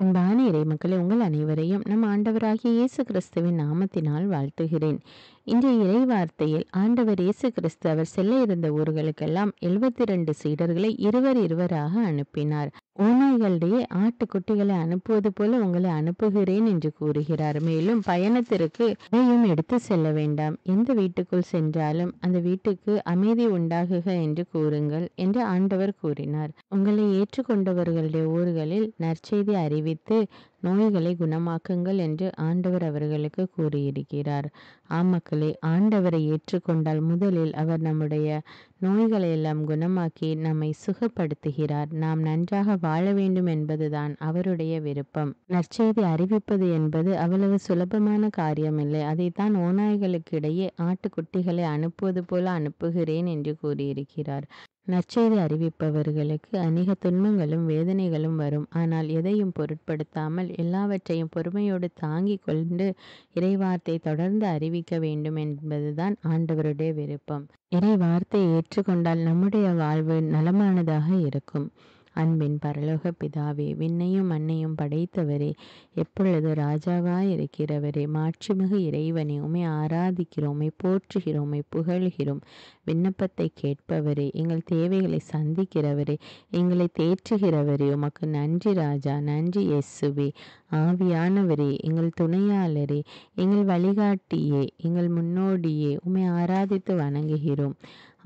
அன்பான இறைமக்களே, உங்கள் அனைவரையும் நம் ஆண்டவராகிய இயேசு கிறிஸ்துவின் நாமத்தினால் வாழ்த்துகிறேன். இன்றைய இறை வார்த்தையில் ஆண்டவர் இயேசு கிறிஸ்து அவர் செல்ல இருந்த ஊர்களுக்கெல்லாம் 72 சீடர்களை இருவர் இருவராக அனுப்பினார். ஓநாய்களிடையே ஆட்டுக்குட்டிகளை அனுப்புவது போல உங்களை அனுப்புகிறேன் என்று கூறுகிறார். மேலும் பயணத்திற்கு எதையும் எடுத்து செல்ல வேண்டாம், எந்த வீட்டுக்குள் சென்றாலும் அந்த வீட்டுக்கு அமைதி உண்டாகுக என்று கூறுங்கள் என்று ஆண்டவர் கூறினார். உங்களை ஏற்றுக்கொண்டவர்களுடைய ஊர்களில் நற்செய்தி அறிவித்து நோய்களை குணமாக்குங்கள் என்று ஆண்டவர் அவர்களுக்கு கூறியிருக்கிறார். மக்களே, ஆண்டவரை ஏற்றுக்கொண்டால் முதலில் அவர் நம்முடைய நோய்களை எல்லாம் குணமாக்கி நம்மை சுகப்படுத்துகிறார். நாம் நன்றாக வாழ வேண்டும் என்பதுதான் அவருடைய விருப்பம். நற்செய்தி அறிவிப்பது என்பது அவ்வளவு சுலபமான காரியமில்லை. அதைத்தான் ஓநாய்களுக்கு இடையே ஆட்டுக்குட்டிகளை அனுப்புவது போல அனுப்புகிறேன் என்று கூறியிருக்கிறார். நற்செய்தி அறிவிப்பவர்களுக்கு அநேக துன்பங்களும் வேதனைகளும் வரும். ஆனால் எதையும் பொருட்படுத்தாமல் எல்லாவற்றையும் பொறுமையோடு தாங்கிக் கொண்டு இறைவார்த்தை தொடர்ந்து அறிவிக்க வேண்டும் என்பதுதான் ஆண்டவருடைய விருப்பம். இறை வார்த்தையை ஏற்றுக்கொண்டால் நம்முடைய வாழ்வு நலமானதாக இருக்கும். அன்பின் பரலோக பிதாவே, விண்ணையும் மண்ணையும் படைத்தவரே, எப்பொழுது ராஜாவாய் இருக்கிறவரே, மாட்சிமிகு இறைவனே, உம்மை ஆராதிக்கிறோம், உம்மை போற்றுகிறோம், உம்மை புகழ்கிறோம். விண்ணப்பத்தை கேட்பவரே, எங்கள் தேவைகளை சந்திக்கிறவரே, எங்களை தேற்றுகிறவரே, உமக்கு நன்றி ராஜா, நன்றி இயேசுவே. ஆவியானவரே, எங்கள் துணையாளரே, எங்கள் வழிகாட்டியே, எங்கள் முன்னோடியே, உம்மை ஆராதித்து வணங்குகிறோம்.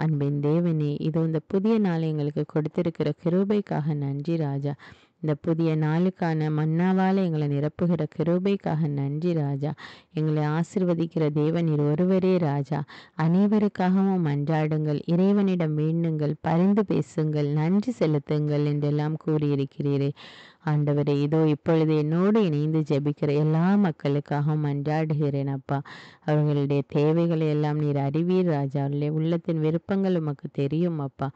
அன்பின் தேவனே, இதோ இந்த புதிய நாளை எங்களுக்கு கொடுத்திருக்கிற கிருபைக்காக நன்றி ராஜா. இந்த புதிய நாளுக்கான மன்னாவால் எங்களை நிரப்புகிற கிருபைக்காக நன்றி ராஜா. எங்களை ஆசீர்வதிக்கிற தேவன் நீர் ஒருவரே ராஜா. அனைவருக்காகவும் மன்றாடுங்கள், இறைவனிடம் வேண்டுங்கள், பரிந்து பேசுங்கள், நன்றி செலுத்துங்கள் என்றெல்லாம் கூறியிருக்கிறீரே. ஆண்டவரே, இதோ இப்பொழுது என்னோடு இணைந்து ஜெபிக்கிற எல்லா மக்களுக்காகவும் மன்றாடுகிறேன் அப்பா. அவர்களுடைய தேவைகளை எல்லாம் நீர் அறிவீர் ராஜா. உள்ளத்தின் விருப்பங்கள் உமக்கு தெரியும் அப்பா.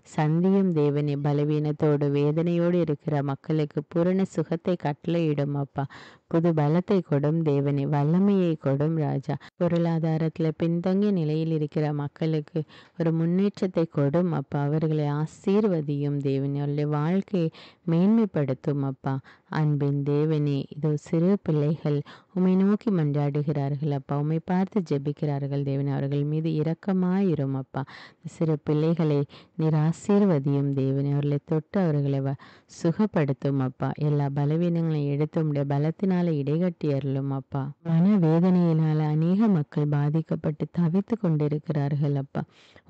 சந்தியும் தேவனே, பலவீனத்தோடு வேதனையோடு இருக்கிற மக்களுக்கு பூரண சுகத்தை கட்டளையிடும் அப்பா. புது பலத்தை கொடும் தேவனே, வல்லமையை கொடும் ராஜா. பொருளாதாரத்தில் பின்தங்கிய நிலையில் இருக்கிற மக்களுக்கு ஒரு முன்னேற்றத்தை கொடும் அப்பா. அவர்களை ஆசீர்வதியும் தேவனே, அவருடைய வாழ்க்கையை மேன்மைப்படுத்தும் அப்பா. அன்பின் தேவனே, இதோ சிறு பிள்ளைகள் உம்மை நோக்கி மன்றாடுகிறார்கள் அப்பா. உம்மை பார்த்து ஜெபிக்கிறார்கள் தேவனே, அவர்கள் மீது இரக்கமாயிரும் அப்பா. சிறு பிள்ளைகளை நீர் ஆசீர்வதியும் தேவனே, அவர்களை தொட்டு அவர்களை சுகப்படுத்தும் அப்பா. எல்லா பலவீனங்களையும் எடுத்து உம்முடைய பலத்தினால இடைகட்டி அருளும் அப்பா. மனவேதனையினால அநேக மக்கள் பாதிக்கப்பட்டு தவித்து கொண்டிருக்கிறார்கள் அப்பா.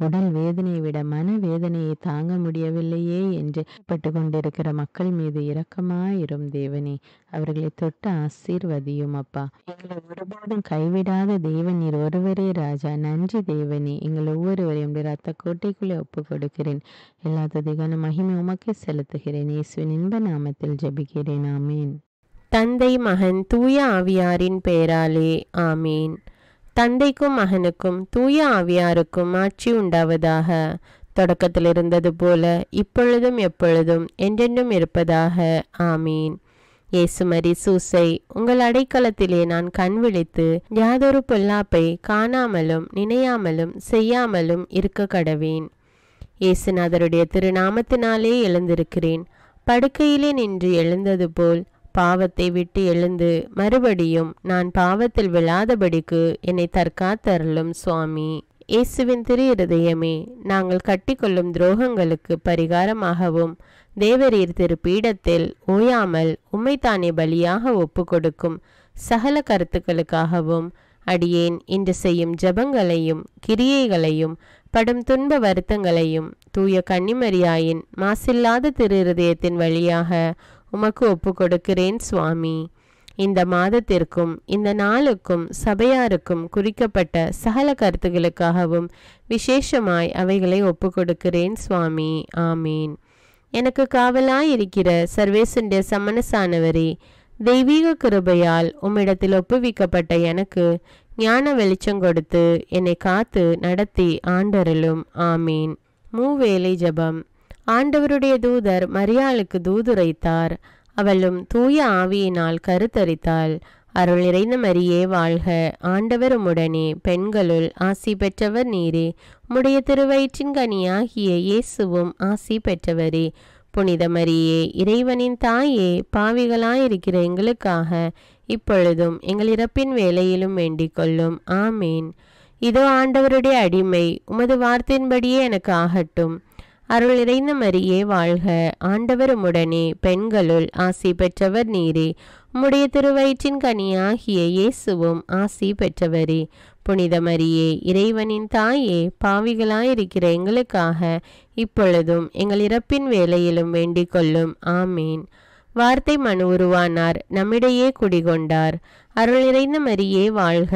உடல் வேதனையை விட மனவேதனையை தாங்க முடியவில்லையே என்று பட்டு கொண்டிருக்கிற மக்கள் மீது இரக்கமாயிரும் தேவனே, அவர்களை தொட்டு ஆசீர்வதியும் அப்பா. எங்களை ஒருபோதும் கைவிடாத தேவன் நீர் ஒருவரே ராஜா. நன்றி தேவனே. எங்கள் ஒவ்வொருவரையும் ரத்த கோட்டைக்குள்ளே ஒப்பு கொடுக்கிறேன். எல்லா துதிக்கான மகிமை உமக்கே செலுத்துகிறேன். இயேசுவின் இன்ப நாமத்தில் ஜெபிக்கிறேன். ஆமீன். தந்தை, மகன், தூய ஆவியாரின் பெயராலே ஆமீன். தந்தைக்கும் மகனுக்கும் தூய ஆவியாருக்கும் ஆட்சி உண்டாவதாக. தொடக்கத்தில் இருந்தது போல இப்பொழுதும் எப்பொழுதும் என்றென்றும் இருப்பதாக. ஆமீன். இயேசுமரி சூசை, உங்கள் அடைக்கலத்திலே நான் கண் விழித்து யாதொரு பொல்லாப்பை காணாமலும் நினையாமலும் செய்யாமலும் இருக்க கடவேன். இயேசுநாதருடைய திருநாமத்தினாலே எழுந்திருக்கிறேன். படுக்கையிலே நின்று எழுந்தது போல் பாவத்தை விட்டு எழுந்து மறுபடியும் நான் பாவத்தில் விழாதபடிக்கு என்னை தற்காத்தருளும் சுவாமி. இயேசுவின் திரு இருதயமே, நாங்கள் கட்டிக்கொள்ளும் துரோகங்களுக்கு பரிகாரமாகவும் தேவரீர் திரு பீடத்தில் ஓயாமல் உம்மைத்தானே பலியாக ஒப்பு கொடுக்கும் சகல கருத்துக்களுக்காகவும் அடியேன் இன்று செய்யும் ஜபங்களையும் கிரியைகளையும் படும் துன்ப வருத்தங்களையும் தூய கன்னிமரியாயின் மாசில்லாத திரு இருதயத்தின் வழியாக உமக்கு ஒப்பு கொடுக்கிறேன் சுவாமி. இந்த மாதத்திற்கும் இந்த நாளுக்கும் சபையாருக்கும் குறிக்கப்பட்ட சகல கருத்துகளுக்காகவும் விசேஷமாய் அவைகளை ஒப்பு கொடுக்கிறேன் சுவாமி. ஆமீன். எனக்கு காவலாயிருக்கிற சர்வேசனுடைய சமணசானவரே, தெய்வீக கிருபையால் உம்மிடத்தில் ஒப்புவிக்கப்பட்ட எனக்கு ஞான வெளிச்சம் கொடுத்து என்னை காத்து நடத்தி ஆண்டருளும். ஆமீன். மூவேளை ஜபம். ஆண்டவருடைய தூதர் மரியாளுக்கு தூதுரைத்தார். அவளும் தூய ஆவியினால் கருத்தரித்தாள். அருள் நிறைந்த மரியே வாழ்க, ஆண்டவர் உம்முடனே, பெண்களுள் ஆசி பெற்றவர் நீரே. உம்முடைய திருவயிற்றின் கனியாகிய இயேசுவும் ஆசி பெற்றவரே. புனித மரியே, இறைவனின் தாயே, பாவிகளாயிருக்கிற எங்களுக்காக இப்பொழுதும் எங்கள் இறப்பின் வேளையிலும் வேண்டிக் கொள்ளும். ஆமீன். இதோ ஆண்டவருடைய அடிமை, உமது வார்த்தையின்படியே எனக்கு ஆகட்டும். அருள் நிறைந்த மரியே வாழ்க. ஆண்டவர் உம்முடனே, பெண்களுள் ஆசி பெற்றவர் நீரே. உம்முடைய திருவயிற்றின் கனியாகிய இயேசுவும் ஆசி பெற்றவரே. புனித மரியே, இறைவனின் தாயே, பாவிகளாயிருக்கிற எங்களுக்காக இப்பொழுதும் எங்கள் இறப்பின் வேளையிலும் வேண்டிக் கொள்ளும். ஆமீன். வார்த்தை மனு உருவானார், நம்மிடையே குடிகொண்டார். அருள் நிறைந்த மரியே வாழ்க.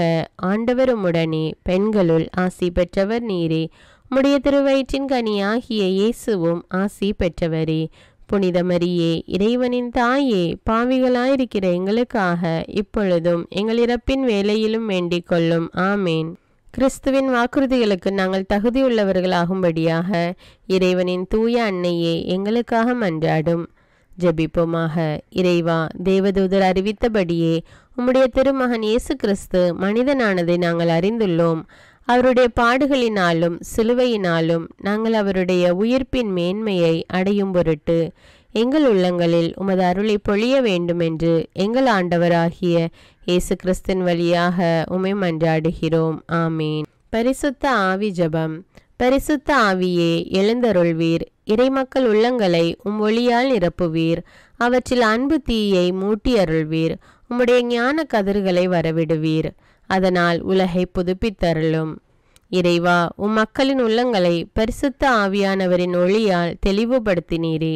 ஆண்டவர் உம்முடனே, பெண்களுள் ஆசி பெற்றவர் நீரே. உம்முடைய திருவயிற்றின் கனியாகிய இயேசுவும் ஆசி பெற்றவரே. புனித மரியே, இறைவனின் தாயே, பாவிகளாயிருக்கிற எங்களுக்காக இப்பொழுதும் எங்கள் இறப்பின் வேளையிலும் வேண்டிக் கொள்ளும். ஆமேன். கிறிஸ்துவின் வாக்குறுதிகளுக்கு நாங்கள் தகுதியுள்ளவர்களாகும்படியாக இறைவனின் தூய அன்னையே எங்களுக்காக மன்றாடும். ஜெபிப்போமாக. இறைவா, தேவதூதர் அறிவித்தபடியே உம்முடைய திருமகன் இயேசு கிறிஸ்து மனிதனானதை நாங்கள் அறிந்துள்ளோம். அவருடைய பாடுகளினாலும் சிலுவையினாலும் நாங்கள் அவருடைய உயிர்ப்பின் மேன்மையை அடையும் பொருட்டு எங்கள் உள்ளங்களில் உமது அருளை பொழிய வேண்டுமென்று எங்கள் ஆண்டவராகிய இயேசு கிறிஸ்தின் வழியாக உம்மை மன்றாடுகிறோம். ஆமீன். பரிசுத்த ஆவி ஜெபம். பரிசுத்த ஆவியே, எழுந்தருள்வீர். இறைமக்கள் உள்ளங்களை ஒளியால் நிரப்புவீர். அவற்றில் அன்பு தீயை மூட்டி அருள்வீர். உம்முடைய ஞான கதிர்களை வரவிடுவீர். அதனால் உலகை புதுப்பித்தருளும். இறைவா, மக்களின் உள்ளங்களை பரிசுத்த ஆவியானவரின் ஒளியால் தெளிவுபடுத்தினீரே.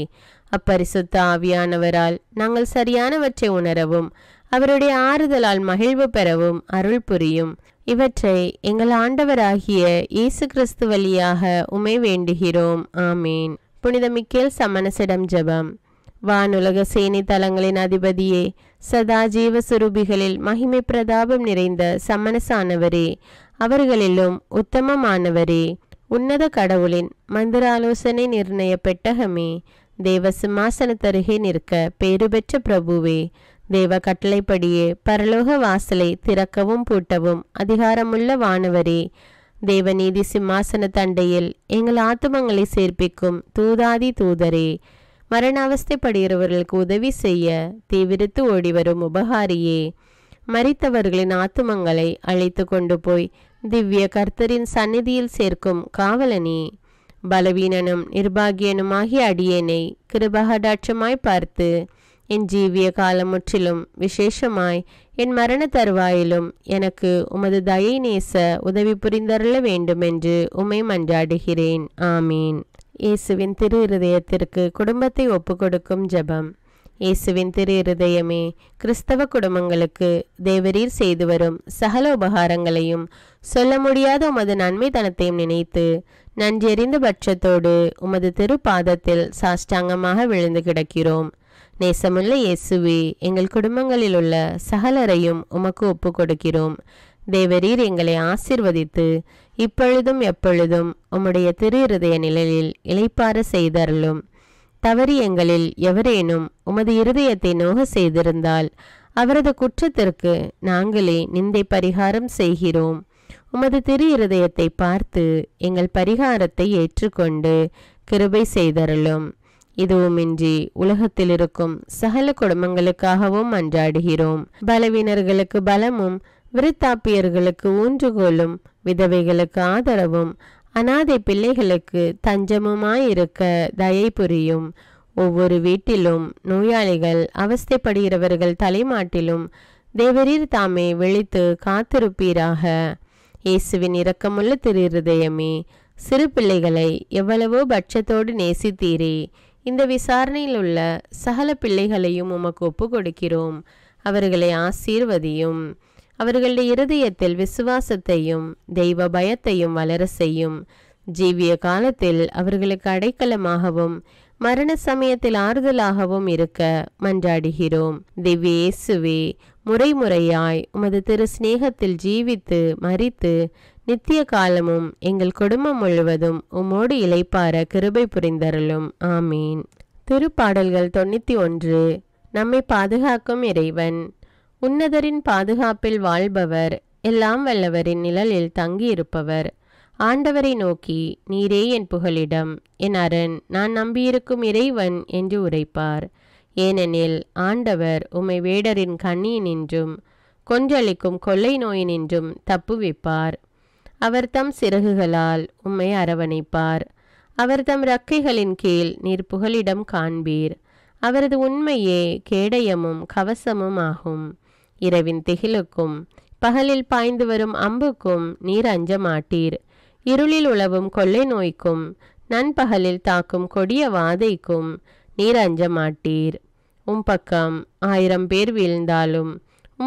அப்பரிசுத்த ஆவியானவரால் நாங்கள் சரியானவற்றை உணரவும் அவருடைய ஆறுதலால் மகிழ்வு பெறவும் அருள் புரியும். இவற்றை எங்கள் ஆண்டவராகிய இயேசு கிறிஸ்து வழியாக உம்மை வேண்டுகிறோம். ஆமீன். புனித மிக்கேல் சமணசிடம் ஜெபம். வானுலக சேனை தலங்களின் அதிபதியே, சதா ஜீவ சுரூபிகளில் மகிமை பிரதாபம் நிறைந்த சமணசானவரே, அவர்களிலும் உத்தமமானவரே, உன்னத கடவுளின் மந்திராலோசனை நிர்ணய பெட்டகமே, தேவ சிம்மாசனத்தருகே நிற்க பேறு பெற்ற பிரபுவே, தேவ கட்டளைப்படியே பரலோக வாசலை திறக்கவும் பூட்டவும் அதிகாரமுள்ள வானவரே, தேவநீதி சிம்மாசன தண்டையில் எங்கள் ஆத்துமங்களை சேர்ப்பிக்கும் தூதாதி தூதரே, மரண அவஸ்தைப்படுகிறவர்களுக்கு உதவி செய்ய தீவிரித்து ஓடிவரும் உபகாரியே, மரித்தவர்களின் ஆத்துமங்களை அழைத்து கொண்டு போய் திவ்ய கர்த்தரின் சந்நிதியில் சேர்க்கும் காவலனே, பலவீனனும் நிர்பாகியனுமாகிய அடியேனை கிருபகடாட்சமாய் பார்த்து என் ஜீவிய காலம் முற்றிலும் விசேஷமாய் என் மரண தருவாயிலும் எனக்கு உமது தயை நேச உதவி புரிந்தருள வேண்டுமென்று உம்மை மன்றாடுகிறேன். ஆமீன். இயேசுவின் திரு இருதயத்திற்கு குடும்பத்தை ஒப்புக்கொடுக்கும் ஜெபம். இயேசுவின் திரு இருதயமே, கிறிஸ்தவ குடும்பங்களுக்கு தேவரீர் செய்து வரும் சகல உபகாரங்களையும் சொல்ல முடியாத உமது நன்மைத்தனத்தையும் நினைத்து நன்றியறிந்த பட்சத்தோடு உமது திரு பாதத்தில் சாஷ்டாங்கமாக விழுந்து கிடக்கிறோம். நேசமுள்ள இயேசுவே, எங்கள் குடும்பங்களில் உள்ள சகலரையும் உமக்கு ஒப்பு கொடுக்கிறோம். தேவரீர் எங்களை ஆசிர்வதித்து இப்பொழுதும் எப்பொழுதும் உம்முடைய திரு இருதய நிழலில் இளைப்பார செய்தருளும். தவறி எங்களில் எவரேனும் உமது இருதயத்தை நோக செய்திருந்தால் அவரது குற்றத்திற்கு நாங்களே நிந்தை பரிகாரம் செய்கிறோம். உமது திரு இருதயத்தை பார்த்து எங்கள் பரிகாரத்தை ஏற்றுக்கொண்டு கிருபை செய்தருளும். இதுவுமின்றி உலகத்தில் இருக்கும் சகல குடும்பங்களுக்காகவும் மன்றாடுகிறோம். பலவீனர்களுக்கு பலமும், விருத்தாப்பியர்களுக்கு ஊன்றுகோலும், விதவைகளுக்கு ஆதரவும், அனாதை பிள்ளைகளுக்கு தஞ்சமுமாயிருக்க தயை புரியும். ஒவ்வொரு வீட்டிலும் நோயாளிகள் அவஸ்தைப்படுகிறவர்கள் தலைமாட்டிலும் தேவரீர் தாமே விழித்து காத்திருப்பீராக. இயேசுவின் இரக்கமுள்ள திரு இருதயமே, சிறு பிள்ளைகளை எவ்வளவோ பட்சத்தோடு நேசித்தீரே. இந்த விசாரணையில் உள்ள சகல பிள்ளைகளையும் உமக்கு ஒப்பு கொடுக்கிறோம். அவர்களை ஆசீர்வதியும். அவர்களுடைய இருதயத்தில் விசுவாசத்தையும் தெய்வ பயத்தையும் வளர செய்யும். ஜீவிய காலத்தில் அவர்களுக்கு அடைக்கலமாகவும் மரண சமயத்தில் ஆறுதலாகவும் இருக்க மன்றாடுகிறோம். திவ்ய இயேசுவே, முறைமுறையாய் உமது திரு சிநேகத்தில் ஜீவித்து மரித்து நித்திய காலமும் எங்கள் குடும்பம் முழுவதும் உம்மோடு இளைப்பார கிருபை புரிந்தருளும். ஆமீன். திருப்பாடல்கள் 91. நம்மை பாதுகாக்கும் இறைவன். உன்னதரின் பாதுகாப்பில் வாழ்பவர், எல்லாம் வல்லவரின் நிழலில் தங்கியிருப்பவர். ஆண்டவரை நோக்கி, நீரே என் புகலிடம், என் அரண், நான் நம்பியிருக்கும் இறைவன் என்று உரைப்பார். ஏனெனில் ஆண்டவர் உம்மை வேடரின் கண்ணியினின்றும் கொன்றளிக்கும் கொள்ளை நோயினின்றும் தப்புவிப்பார். அவர் தம் சிறகுகளால் உம்மை அரவணைப்பார். அவர் தம் இறக்கைகளின் கீழ் நீர் புகலிடம் காண்பீர். அவரது உண்மையே கேடயமும் கவசமும் ஆகும். இரவின் திகிலுக்கும் பகலில் பாய்ந்து வரும் அம்புக்கும் நீர் அஞ்ச மாட்டீர். இருளில் உலவும் கொள்ளை நோய்க்கும் நண்பகலில் தாக்கும் கொடிய வாதைக்கும் நீர் அஞ்ச மாட்டீர். பக்கம் 1000 பேர் வீழ்ந்தாலும்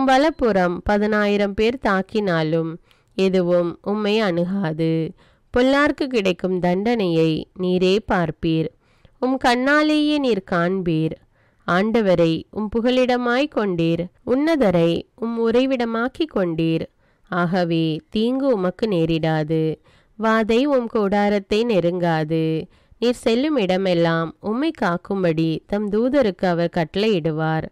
வலப்புறம் 10,000 பேர் தாக்கினாலும் எதுவும் உம்மை அணுகாது. பொல்லார்க்கு கிடைக்கும் தண்டனையை நீரே பார்ப்பீர். கண்ணாலேயே நீர் காண்பீர். ஆண்டவரை புகலிடமாய் கொண்டீர். உன்னதரை உறைவிடமாக்கி கொண்டீர். ஆகவே தீங்கு உமக்கு நேரிடாது. வாதை கூடாரத்தை நெருங்காது. நீர் செல்லும் இடமெல்லாம் உம்மை காக்கும்படி தம் தூதருக்கு அவர் கட்டளையிடுவார்.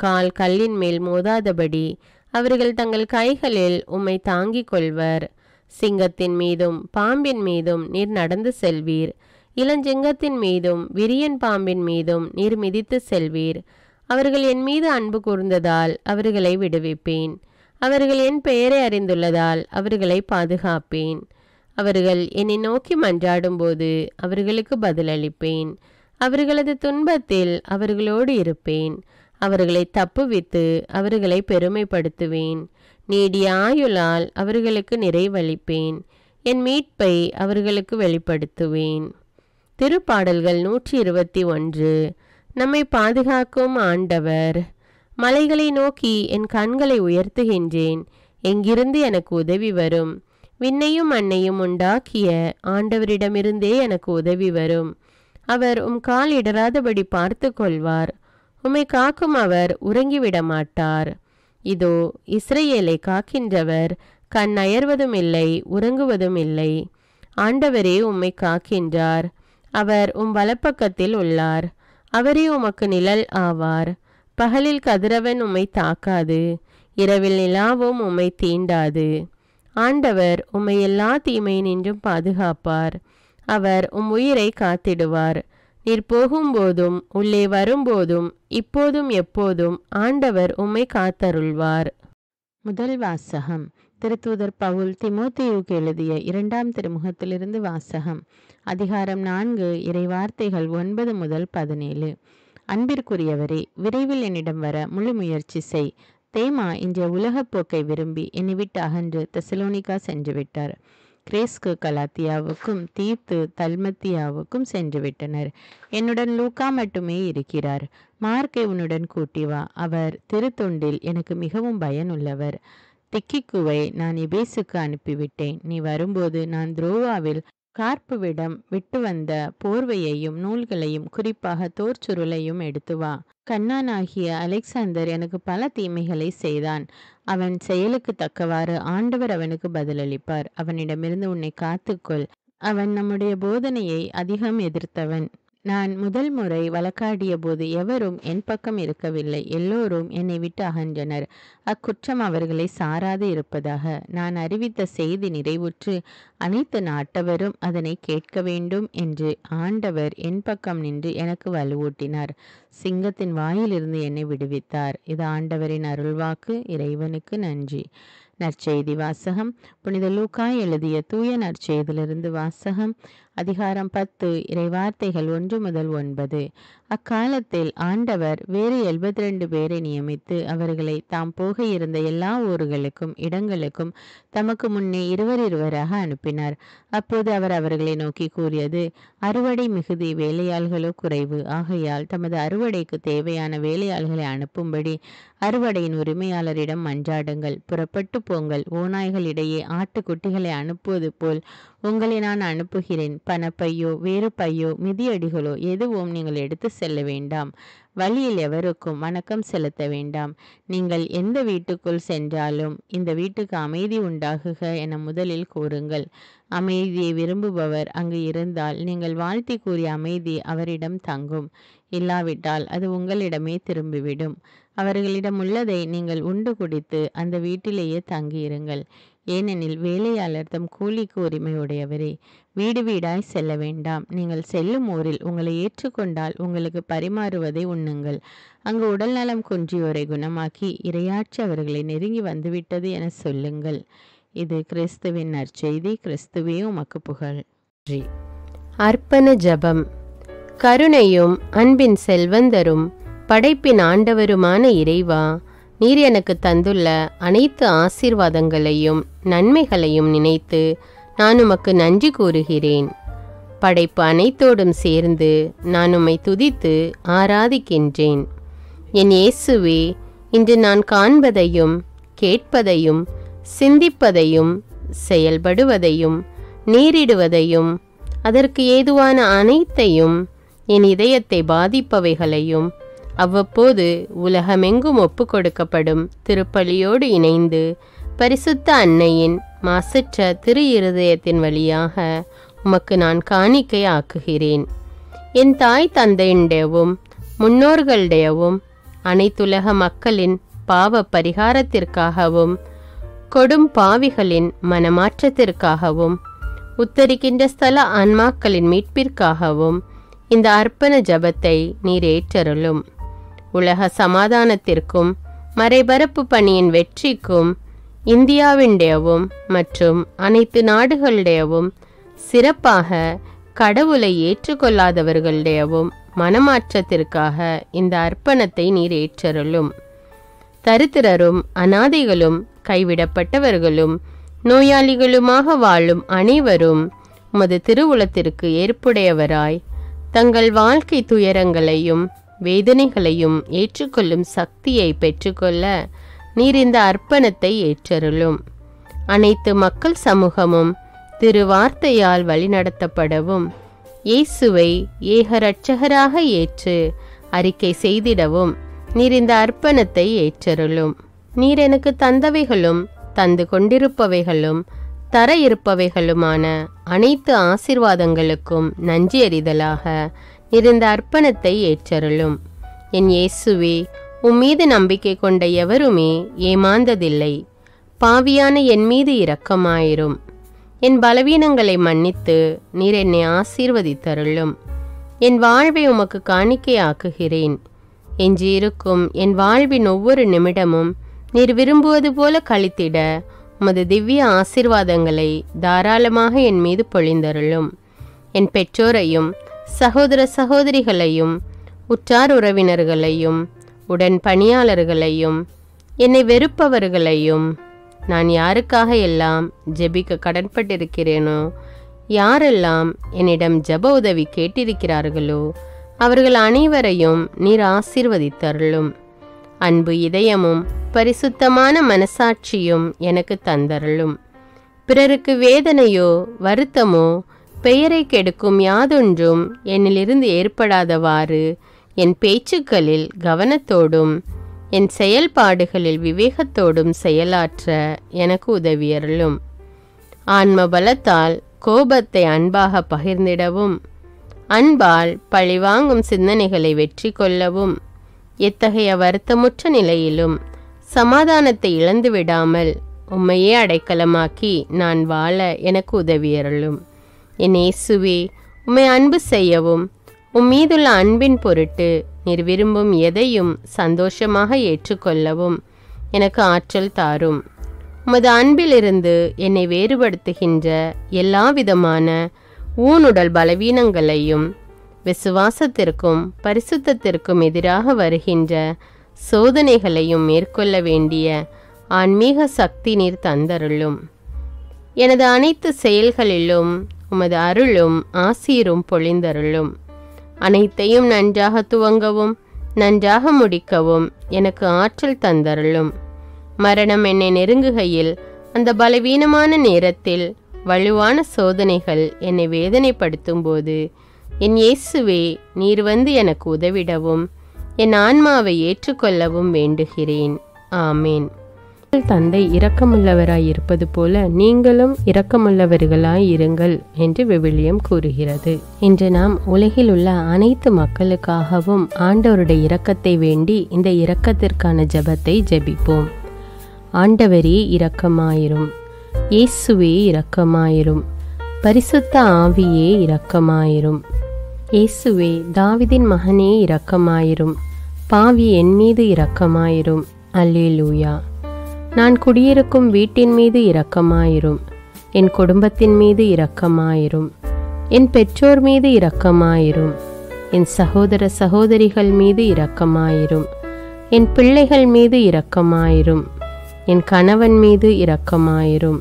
கால் கல்லின் மேல் மோதாதபடி அவர்கள் தங்கள் கைகளில் உம்மை தாங்கிக் கொள்வர். சிங்கத்தின் மீதும் பாம்பின் மீதும் நீர் நடந்து செல்வீர். இளஞ்சிங்கத்தின் மீதும் விரியன் பாம்பின் மீதும் நீர் மிதித்து செல்வீர். அவர்கள் என் மீது அன்பு கூர்ந்ததால் அவர்களை விடுவிப்பேன். அவர்கள் என் பெயரை அறிந்துள்ளதால் அவர்களை பாதுகாப்பேன். அவர்கள் என்னை நோக்கி மன்றாடும்போது அவர்களுக்கு பதிலளிப்பேன். அவர்களது துன்பத்தில் அவர்களோடு இருப்பேன். அவர்களை தப்புவித்து அவர்களை பெருமைப்படுத்துவேன். நீடிய ஆயுளால் அவர்களுக்கு நிறைவளிப்பேன். என் மீட்பை அவர்களுக்கு வெளிப்படுத்துவேன். திருப்பாடல்கள் 121. நம்மை பாதுகாக்கும் ஆண்டவர். மலைகளை நோக்கி என் கண்களை உயர்த்துகின்றேன். எங்கிருந்து எனக்கு உதவி வரும்? விண்ணையும் மண்ணையும் உண்டாக்கிய ஆண்டவரிடமிருந்தே எனக்கு உதவி வரும். அவர் கால் இடராதபடி பார்த்து கொள்வார். உம்மை காக்கும் அவர் உறங்கிவிட மாட்டார். இதோ இஸ்ரவேலை காக்கின்றவர் கண் அயர்வதும் இல்லை, உறங்குவதும் இல்லை. ஆண்டவரே உம்மை காக்கின்றார். அவர் வலப்பக்கத்தில் உள்ளார். அவரே உமக்கு நிழல் ஆவார். பகலில் கதிரவன் உம்மை தாக்காது. இரவில் நிலாவும் உம்மை தீண்டாது. ஆண்டவர் உம்மை எல்லா தீமையினின்றும் பாதுகாப்பார். அவர் உயிரை காத்திடுவார். நீர் போகும்போதும் உள்ளே வரும்போதும் இப்போதும் எப்போதும் ஆண்டவர் உம்மை காத்தருள்வார். முதல் வாசகம். திருத்தூதர் பவுல் தீமோத்தேயுவுக்கு எழுதிய 2ஆம் திருமுகத்திலிருந்து வாசகம். அதிகாரம் 4, இறைவார்த்தைகள் 9 முதல் 17. அன்பிற்குரியவரே, விரைவில் என்னிடம் வர முழு முயற்சி செய். தேமா இன்றைய உலகப் போக்கை விரும்பி என்னை விட்டு அகன்று தெசலோனிகா சென்று விட்டார். கிரேஸ்கு கலாத்தியாவுக்கும் தீத்து தல்மத்தியாவுக்கும் சென்று விட்டனர். என்னுடன் லூக்கா மட்டுமே இருக்கிறார். மார்க்கை உன்னுடன் கூட்டி வா. அவர் திருத்தொண்டில் எனக்கு மிகவும் பயனுள்ளவர். திக்கிக்குவை நான் எபேசுக்கு அனுப்பிவிட்டேன். நீ வரும்போது நான் துரோவாவில் கார்ப்புவிடம் விட்டு வந்த போர்வையையும் நூல்களையும் குறிப்பாக தோற்சுருளையும் எடுத்து வா. கண்ணானாகிய அலெக்சாந்தர் எனக்கு பல தீமைகளை செய்தான். அவன் செயலுக்கு தக்கவாறு ஆண்டவர் அவனுக்கு பதிலளிப்பார். அவனிடமிருந்து உன்னை காத்துக்கொள். அவன் நம்முடைய போதனையை அதிகம் எதிர்த்தவன். நான் முதல் முறை வழக்காடிய போது எவரும் என் பக்கம் இருக்கவில்லை. எல்லோரும் என்னை விட்டு அகன்றனர். அக்குற்றம் அவர்களை சாராது இருப்பதாக. நான் அறிவித்த செய்தி நிறைவுற்று அனைத்து நாட்டவரும் அதனை கேட்க வேண்டும் என்று ஆண்டவர் என் பக்கம் நின்று எனக்கு வலுவூட்டினார். சிங்கத்தின் வாயிலிருந்து என்னை விடுவித்தார். இது ஆண்டவரின் அருள்வாக்கு. இறைவனுக்கு நன்றி. நற்செய்தி வாசகம். புனித லூக்கா எழுதிய தூய நற்செய்தியிலிருந்து வாசகம். அதிகாரம் 10, இறைவார்த்தைகள் 1 முதல் 9. அக்காலத்தில் ஆண்டவர் வேறு 72 பேரை நியமித்து அவர்களை தாம் போக இருந்த எல்லா ஊர்களுக்கும் இடங்களுக்கும் தமக்கு முன்னே இருவராக அனுப்பினார். அப்போது அவர் அவர்களை நோக்கி கூறியது, அறுவடை மிகுதி, வேலையாள்களோ குறைவு. ஆகையால் தமது அறுவடைக்கு தேவையான வேலையாள்களை அனுப்பும்படி அறுவடையின் உரிமையாளரிடம் மன்றாடுங்கள். புறப்பட்டு போங்கள். ஓநாய்களிடையே ஆட்டுக்குட்டிகளை அனுப்புவது போல் உங்களை நான் அனுப்புகிறேன். பணப்பையோ வேறு பையோ மிதியடிகளோ எதுவும் நீங்கள் எடுத்து செல்ல வேண்டாம். வழியில் எவருக்கும் வணக்கம் செலுத்த வேண்டாம். நீங்கள் எந்த வீட்டுக்குள் சென்றாலும் இந்த வீட்டுக்கு அமைதி உண்டாகுக என முதலில் கூறுங்கள். அமைதியை விரும்புபவர் அங்கு இருந்தால் நீங்கள் வாழ்த்தி கூறிய அமைதி அவரிடம் தங்கும். இல்லாவிட்டால் அது உங்களிடமே திரும்பிவிடும். அவர்களிடம் உள்ளதை நீங்கள் உண்டு குடித்து அந்த வீட்டிலேயே தங்கியிருங்கள். ஏனெனில் வேலையாளர் தம் கூலிக்கு உரிமையுடையவரே. வீடு வீடாய் செல்ல வேண்டாம். நீங்கள் செல்லும் ஊரில் உங்களை ஏற்றுக்கொண்டால் உங்களுக்கு பரிமாறுவதை உண்ணுங்கள். அங்கு உடல் நலம் குன்றியோரை குணமாக்கி இறையாட்சி அவர்களை நெருங்கி வந்துவிட்டது என சொல்லுங்கள். இது கிறிஸ்துவின் நற்செய்தி. கிறிஸ்துவே உமக்கு புகழ். அர்ப்பண ஜெபம். கருணையும் அன்பின் செல்வந்தரும் படைப்பின் ஆண்டவருமான இறைவா, நீர் எனக்கு தந்துள்ள அனைத்து ஆசீர்வாதங்களையும் நன்மைகளையும் நினைத்து நான் உமக்கு நன்றி கூறுகிறேன். படைப்பு அனைத்தோடும் சேர்ந்து நான் உம்மை துதித்து ஆராதிக்கின்றேன். என் இயேசுவே, இன்று நான் காண்பதையும் கேட்பதையும் சிந்திப்பதையும் செயல்படுவதையும் நேரிடுவதையும் அதற்கு ஏதுவான அனைத்தையும் என் இதயத்தை பாதிப்பவைகளையும் அவ்வப்போது உலகமெங்கும் ஒப்பு கொடுக்கப்படும் திருப்பலியோடு இணைந்து பரிசுத்த அன்னையின் மாசற்ற திரு இருதயத்தின் வழியாக உமக்கு நான் காணிக்கை ஆக்குகிறேன். என் தாய் தந்தையுடையவும் முன்னோர்களுடையவும் அனைத்துலக மக்களின் பாவ பரிகாரத்திற்காகவும் கொடும் பாவிகளின் மனமாற்றத்திற்காகவும் உத்தரிக்கின்ற ஸ்தல ஆன்மாக்களின் மீட்பிற்காகவும் இந்த அர்ப்பண ஜபத்தை நீர் ஏற்றருளும். உலக சமாதானத்திற்கும் மறைபரப்பு பணியின் வெற்றிக்கும் இந்தியாவின்டையவும் மற்றும் அனைத்து நாடுகளுடையவும் சிறப்பாக கடவுளை ஏற்றுக்கொள்ளாதவர்களுடையவும் மனமாற்றத்திற்காக இந்த அர்ப்பணத்தை நீர் ஏற்றருளும். தரித்திரரும் அனாதைகளும் கைவிடப்பட்டவர்களும் நோயாளிகளுமாக வாழும் அனைவரும் உமது திருவுளத்திற்கு ஏற்புடையவராய் தங்கள் வாழ்க்கை துயரங்களையும் வேதனைகளையும் ஏற்றுக்கொள்ளும் சக்தியை பெற்றுக்கொள்ள நீர் இந்த அர்ப்பணத்தை ஏற்றருளும். அனைத்து மக்கள் சமூகமும் திருவார்த்தையால் வழிநடத்தப்படவும் இயேசுவை ஏக இரட்சகராக ஏற்று அறிக்கை செய்திடவும் நீர் இந்த அர்ப்பணத்தை ஏற்றருளும். நீர் எனக்கு தந்தவைகளும் தந்து கொண்டிருப்பவைகளும் தர இருப்பவைகளுமான அனைத்து ஆசீர்வாதங்களுக்கும் நன்றி அறிதலாக நீர் இந்த அர்ப்பணத்தை ஏற்றருளும். என் இயேசுவே, உம்மீது நம்பிக்கை கொண்ட எவருமே ஏமாந்ததில்லை. பாவியான என் மீது இரக்கமாயிரும். என் பலவீனங்களை மன்னித்து நீர் என்னை ஆசீர்வதித்தருளும். என் வாழ்வை உமக்கு காணிக்கையாக்குகிறேன். எஞ்சியிருக்கும் என் வாழ்வின் ஒவ்வொரு நிமிடமும் நீர் விரும்புவது போல கழித்திட உமது திவ்ய ஆசீர்வாதங்களை தாராளமாக என் மீது பொழிந்தருளும். என் பெற்றோரையும் சகோதர சகோதரிகளையும் உற்றார் உறவினர்களையும் உடன் பணியாளர்களையும் என்னை வெறுப்பவர்களையும் நான் யாருக்காக எல்லாம் ஜெபிக்க கடன்பட்டிருக்கிறேனோ, யாரெல்லாம் என்னிடம் ஜெப உதவி கேட்டிருக்கிறார்களோ அவர்கள் அனைவரையும் நீர் ஆசீர்வதித்தருளும். அன்பு இதயமும் பரிசுத்தமான மனசாட்சியும் எனக்கு தந்தருளும். பிறருக்கு வேதனையோ வருத்தமோ பெயரை கெடுக்கும் யாதொன்றும் என்னிலிருந்து ஏற்படாதவாறு என் பேச்சுக்களில் கவனத்தோடும் என் செயல்பாடுகளில் விவேகத்தோடும் செயலாற்ற எனக்கு உதவியருளும். ஆன்ம பலத்தால் கோபத்தை அன்பாக பகிர்ந்திடவும் அன்பால் பழிவாங்கும் சிந்தனைகளை வெற்றி கொள்ளவும் எத்தகைய வருத்தமுற்ற நிலையிலும் சமாதானத்தை இழந்து விடாமல் உம்மையே அடைக்கலமாக்கி நான் வாழ எனக்கு உதவியருளும். என் இயேசுவே, உம்மை அன்பு செய்யவும் உம்மீதுள்ள அன்பின் பொருட்டு நீர் விரும்பும் எதையும் சந்தோஷமாக ஏற்றுக்கொள்ளவும் எனக்கு ஆற்றல் தாரும். உமது அன்பிலிருந்து என்னை வேறுபடுத்துகின்ற எல்லா விதமான ஊனுடல் பலவீனங்களையும் விசுவாசத்திற்கும் பரிசுத்தத்திற்கும் எதிராக வருகின்ற சோதனைகளையும் மேற்கொள்ள வேண்டிய ஆன்மீக சக்தி நீர் தந்தருளும். எனது அனைத்து செயல்களிலும் உமது அருளும் ஆசீரும் பொழிந்தருளும். அனைத்தையும் நன்றாக துவங்கவும் நன்றாக முடிக்கவும் எனக்கு ஆற்றல் தந்தருளும். மரணம் என்னை நெருங்குகையில் அந்த பலவீனமான நேரத்தில் வலுவான சோதனைகள் என்னை வேதனைப்படுத்தும் போது என் இயேசுவே, நீர் வந்து எனக்கு உதவிடவும் என் ஆன்மாவை ஏற்றுக்கொள்ளவும் வேண்டுகிறேன். ஆமேன். தந்தை இரக்கமுள்ளவராய் இருப்பது போல நீங்களும் இரக்கமுள்ளவர்களாய் இருங்கள் என்று விவிலியம் கூறுகிறது. இன்று நாம் உலகில் உள்ள அனைத்து மக்களுக்காகவும் ஆண்டவருடைய இரக்கத்தை வேண்டி இந்த இரக்கத்திற்கான ஜெபத்தை ஜெபிப்போம். ஆண்டவரே இரக்கமாயிரும், இயேசுவே இரக்கமாயிரும், பரிசுத்த ஆவியே இரக்கமாயிரும். இயேசுவே தாவீதின் மகனே இரக்கமாயிரும், பாவி என் மீது இரக்கமாயிரும். அல்லேலூயா. நான் குடியிருக்கும் வீட்டின் மீது இரக்கமாயிரும், என் குடும்பத்தின் மீது இரக்கமாயிரும், என் பெற்றோர் மீது இரக்கமாயிரும், என் சகோதர சகோதரிகள் மீது இரக்கமாயிரும், என் பிள்ளைகள் மீது இரக்கமாயிரும், என் கணவன் மீது இரக்கமாயிரும்,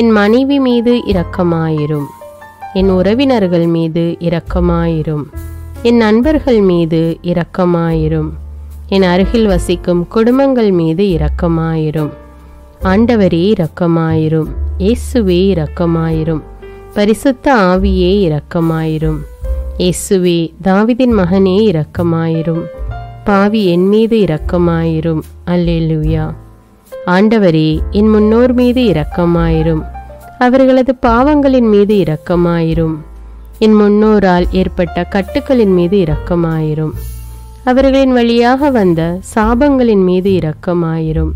என் மனைவி மீது இரக்கமாயிரும், என் உறவினர்கள் மீது இரக்கமாயிரும், என் நண்பர்கள் மீது இரக்கமாயிரும், என் அருகில் வசிக்கும் குடும்பங்கள் மீது இரக்கமாயிரும். ஆண்டவரே இரக்கமாயிரும், இயேசுவே இரக்கமாயிரும், பரிசுத்த ஆவியே இரக்கமாயிரும். இயேசுவே தாவீதின் மகனே இரக்கமாயிரும், பாவி என் மீது இரக்கமாயிரும். அல்லேலூயா. ஆண்டவரே என் முன்னோர் மீது இரக்கமாயிரும், அவர்களது பாவங்களின் மீது இரக்கமாயிரும். என் முன்னோரால் ஏற்பட்ட கட்டுக்களின் மீது இரக்கமாயிரும், அவர்களின் வழியாக வந்த சாபங்களின் மீது இரக்கமாயிரும்,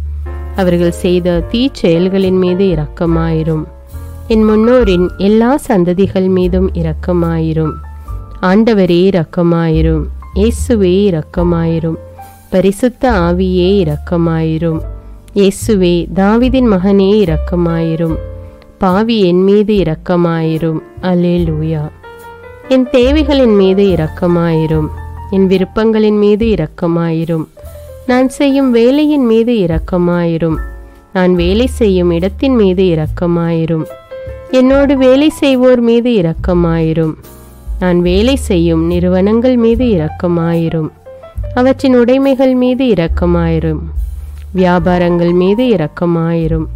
அவர்கள் செய்த தீச்செயல்களின் மீது இரக்கமாயிரும். என் முன்னோரின் எல்லா சந்ததிகள் மீதும் இரக்கமாயிரும். ஆண்டவரே இரக்கமாயிரும், இயேசுவே இரக்கமாயிரும், பரிசுத்த ஆவியே இரக்கமாயிரும். இயேசுவே தாவீதின் மகனே இரக்கமாயிரும், பாவி என் மீது இரக்கமாயிரும். அல்லேலூயா. என் தேவைகளின் மீது இரக்கமாயிரும், என் விருப்பங்களின் மீது இரக்கமாயிரும், நான் செய்யும் வேலையின் மீது இரக்கமாயிரும், நான் வேலை செய்யும் இடத்தின் மீது இரக்கமாயிரும், என்னோடு வேலை செய்வோர் மீது இரக்கமாயிரும், நான் வேலை செய்யும் நிறுவனங்கள் மீது இரக்கமாயிரும், அவற்றின் உடைமைகள் மீது இரக்கமாயிரும், வியாபாரங்கள் மீது இரக்கமாயிரும்,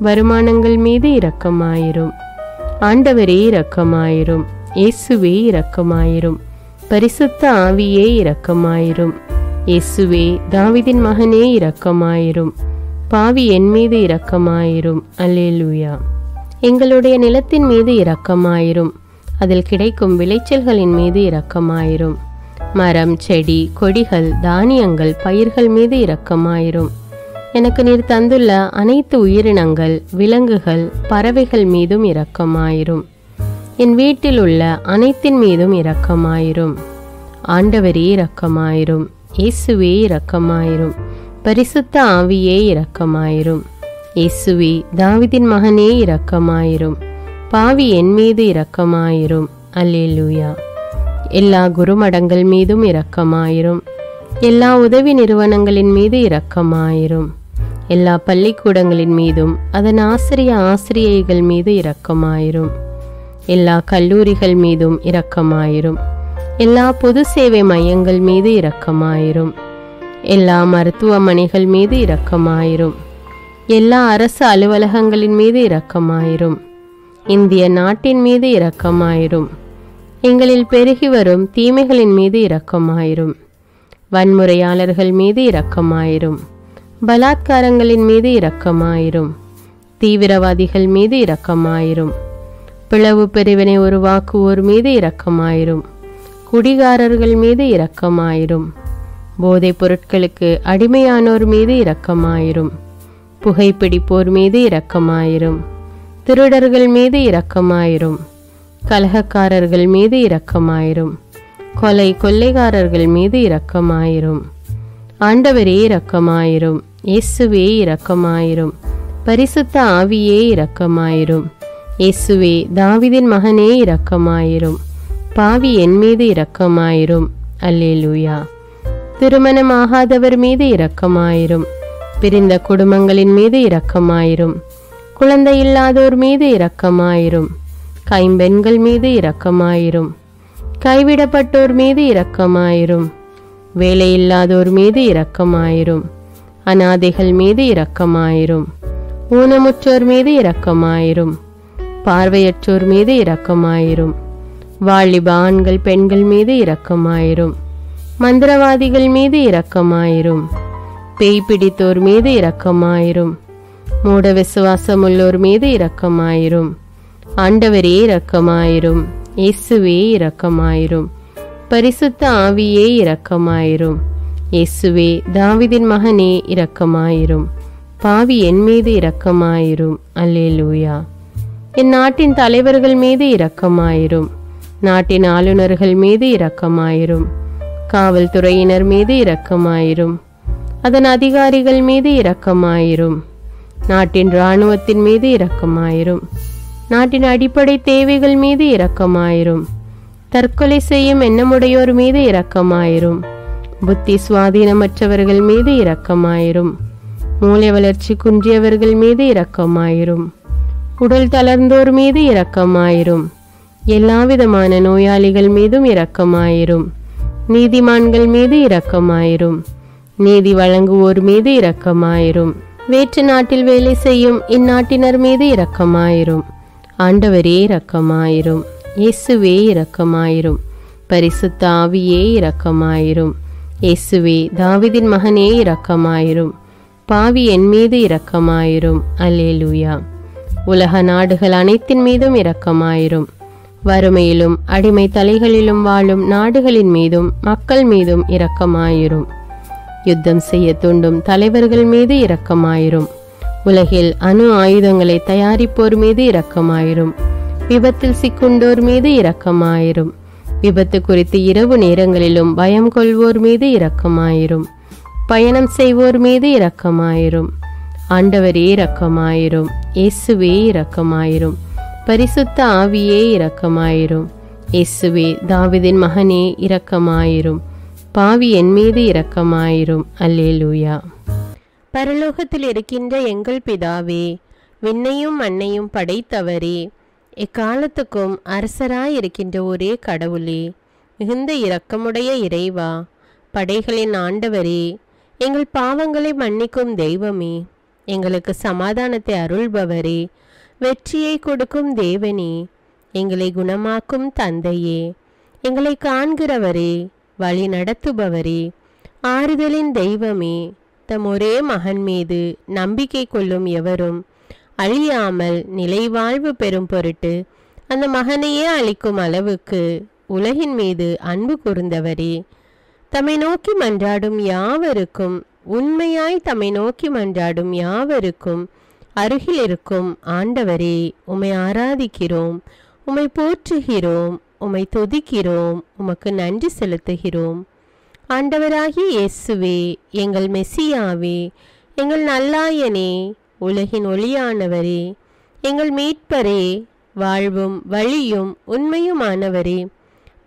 வருமானங்கள் மீது இரக்கமாயிரும். ஆண்டவரே இரக்கமாயிரும், இயேசுவே இரக்கமாயிரும், பரிசுத்த ஆவியே இரக்கமாயிரும். இயேசுவே தாவீதின் மகனே இரக்கமாயிரும், பாவி என் மீது இரக்கமாயிரும். அல்லேலூயா. எங்களுடைய நிலத்தின் மீது இரக்கமாயிரும், அதில் கிடைக்கும் விளைச்சல்களின் மீது இரக்கமாயிரும். மரம், செடி, கொடிகள், தானியங்கள், பயிர்கள் மீது இரக்கமாயிரும். எனக்கு நீர் தந்துள்ள அனைத்து உயிரினங்கள், விலங்குகள், பறவைகள் மீதும் இரக்கமாயிரும். என் வீட்டில் உள்ள அனைத்தின் மீதும் இரக்கமாயிரும். ஆண்டவரே இரக்கமாயிரும், இயேசுவே இரக்கமாயிரும், பரிசுத்த ஆவியே இரக்கமாயிரும். இயேசுவே தாவீதின் மகனே இரக்கமாயிரும், பாவி என் மீது இரக்கமாயிரும். அல்லேலூயா. எல்லா குருமடங்கள் மீதும் இரக்கமாயிரும், எல்லா உதவி நிறுவனங்களின் மீது இரக்கமாயிரும், எல்லா பள்ளிக்கூடங்களின் மீதும் அதன் ஆசிரியைகள் மீது இரக்கமாயிரும், எல்லா கல்லூரிகள் மீதும் இரக்கமாயிரும், எல்லா பொது சேவை மையங்கள் மீது இரக்கமாயிரும், எல்லா மருத்துவமனைகள் மீது இரக்கமாயிரும், எல்லா அரசு அலுவலகங்களின் மீது இரக்கமாயிரும், இந்திய நாட்டின் மீது இரக்கமாயிரும், எங்களில் பெருகி வரும் தீமைகளின் மீது இரக்கமாயிரும், வன்முறையாளர்கள் மீது இரக்கமாயிரும், பலாத்காரங்களின் மீது இரக்கமாயிரும், தீவிரவாதிகள் மீது இரக்கமாயிரும், பிளவு பிரிவினை உருவாக்குவோர் மீது இரக்கமாயிரும், குடிகாரர்கள் மீது இரக்கமாயிரும், போதைப் பொருட்களுக்கு அடிமையானோர் மீது இரக்கமாயிரும், புகைப்பிடிப்போர் மீது இரக்கமாயிரும், திருடர்கள் மீது இரக்கமாயிரும், கலகக்காரர்கள் மீது இரக்கமாயிரும், கொள்ளைக்காரர்கள் மீது இரக்கமாயிரும். ஆண்டவரே இரக்கமாயிரும், இயேசுவே இரக்கமாயிரும், பரிசுத்த ஆவியே இரக்கமாயிரும். இயேசுவே தாவீதின் மகனே இரக்கமாயிரும், பாவி என் மீது இரக்கமாயிரும். அல்லேலூயா. திருமணமாகாதவர் மீது இரக்கமாயிரும், பிரிந்த குடும்பங்களின் மீது இரக்கமாயிரும், குழந்தை இல்லாதோர் மீது இரக்கமாயிரும், கைம்பெண்கள் மீது இரக்கமாயிரும், கைவிடப்பட்டோர் மீது இரக்கமாயிரும், வேலையில்லாதோர் மீது இரக்கமாயிரும், அநாதைகள் மீது இரக்கமாயிரும், ஊனமுற்றோர் மீது இரக்கமாயிரும், பார்வையற்றோர் மீது இரக்கமாயிரும், வாலிப ஆண்கள் பெண்கள் மீது இரக்கமாயிரும், மந்திரவாதிகள் மீது இரக்கமாயிரும், பேய் பிடித்தோர் மீது இரக்கமாயிரும், மூட விசுவாசம் உள்ளோர் மீது இரக்கமாயிரும். ஆண்டவரே இரக்கமாயிரும். இயேசுவே இரக்கமாயிரும். பரிசுத்த ஆவியே இரக்கமாயிரும். இயேசுவே தாவீதின் மகனே இரக்கமாயிரும். பாவி என் மீது இரக்கமாயிரும். அல்லேலூயா. என் நாட்டின் தலைவர்கள் மீது இரக்கமாயிரும். நாட்டின் ஆளுநர்கள் மீது இரக்கமாயிரும். காவல்துறையினர் மீது இரக்கமாயிரும். அதன் அதிகாரிகள் மீது இரக்கமாயிரும். நாட்டின் இராணுவத்தின் மீது இரக்கமாயிரும். நாட்டின் அடிப்படை தேவைகள் மீது இரக்கமாயிரும். தற்கொலை செய்யும் எண்ணமுடையோர் மீது இரக்கமாயிரும். புத்தி சுவாதீனமற்றவர்கள் மீது இரக்கமாயிரும். மூளை வளர்ச்சி குன்றியவர்கள் மீது இரக்கமாயிரும். உடல் தளர்ந்தோர் மீது இரக்கமாயிரும். எல்லாவிதமான நோயாளிகள் மீதும் இரக்கமாயிரும். நீதிமான்கள் மீது இரக்கமாயிரும். நீதி வழங்குவோர் மீது இரக்கமாயிரும். வேற்று நாட்டில் வேலை செய்யும் இந்நாட்டினர் மீது இரக்கமாயிரும். ஆண்டவரே இரக்கமாயிரும். இயேசுவே இரக்கமாயிரும். பரிசுத்த ஆவியே இரக்கமாயிரும். இயேசுவே தாவீதின் மகனே இரக்கமாயிரும். பாவி என் மீது இரக்கமாயிரும். அல்லேலூயா. உலக நாடுகள் அனைத்தின் மீதும் இரக்கமாயிரும். வறுமையிலும் அடிமை தலைகளிலும் வாழும் நாடுகளின் மீதும் மக்கள் மீதும் இரக்கமாயிரும். யுத்தம் செய்ய தூண்டும் தலைவர்கள் மீது இரக்கமாயிரும். உலகில் அணு ஆயுதங்களை தயாரிப்போர் மீது இரக்கமாயிரும். விபத்தில் சிக்குண்டோர் மீது இரக்கமாயிரும். விபத்து குறித்து இரவு நேரங்களிலும் பயம் கொள்வோர் மீது இரக்கமாயிரும். பயணம் செய்வோர் மீது இரக்கமாயிரும். ஆண்டவரே இரக்கமாயிரும். இயேசுவே இரக்கமாயிரும். பரிசுத்த ஆவியே இரக்கமாயிரும். இயேசுவே தாவீதின் மகனே இரக்கமாயிரும். பாவி என் மீது இரக்கமாயிரும். அல்லேலூயா. பரலோகத்தில் இருக்கின்ற எங்கள் பிதாவே, விண்ணையும் மண்ணையும் படைத்தவரே, எக்காலத்துக்கும் அரசராயிருக்கின்ற ஒரே கடவுளே, மிகுந்த இரக்கமுடைய இறைவா, படைகளின் ஆண்டவரே, எங்கள் பாவங்களை மன்னிக்கும் தெய்வமே, எங்களுக்கு சமாதானத்தை அருள்பவரே, வெற்றியை கொடுக்கும் தேவனே, எங்களை குணமாக்கும் தந்தையே, எங்களை காண்கிறவரே, வழி நடத்துபவரே, ஆறுதலின் தெய்வமே, தம் ஒரே மகன் மீது நம்பிக்கை கொள்ளும் எவரும் அழியாமல் நிலைவாழ்வு பெறும் பொருட்டு அந்த மகனையே அளிக்கும் அளவுக்கு உலகின் மீது அன்பு கூர்ந்தவரே, தம்மை நோக்கி மன்றாடும் யாவருக்கும், உண்மையாய் தம்மை நோக்கி மன்றாடும் யாவருக்கும் அருகில் இருக்கும் ஆண்டவரே, உம்மை ஆராதிக்கிறோம், உம்மை போற்றுகிறோம், உம்மை துதிக்கிறோம், உமக்கு நன்றி செலுத்துகிறோம். ஆண்டவராகிய இயேசுவே, எங்கள் மெசியாவே, எங்கள் நல்லாயனே, உலகின் ஒளியானவரே, எங்கள் மீட்பரே, வாழ்வும் வழியும் உண்மையுமானவரே,